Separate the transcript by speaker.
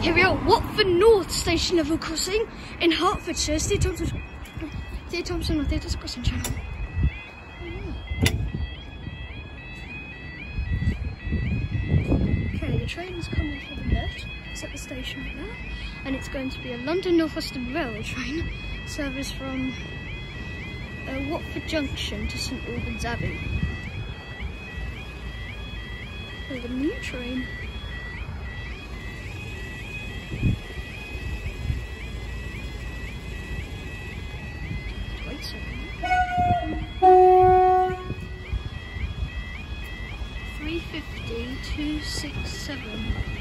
Speaker 1: Here we are at Watford North Station Level Crossing in Hertfordshire. Steer Thompson or Theatre's Crossing Channel. Okay, the train's coming from the left. It's at the station right now. And it's going to be a London Northwestern Railway train. Service from Watford Junction to St Albans Abbey. There's a new train. Wait a second. 350 267.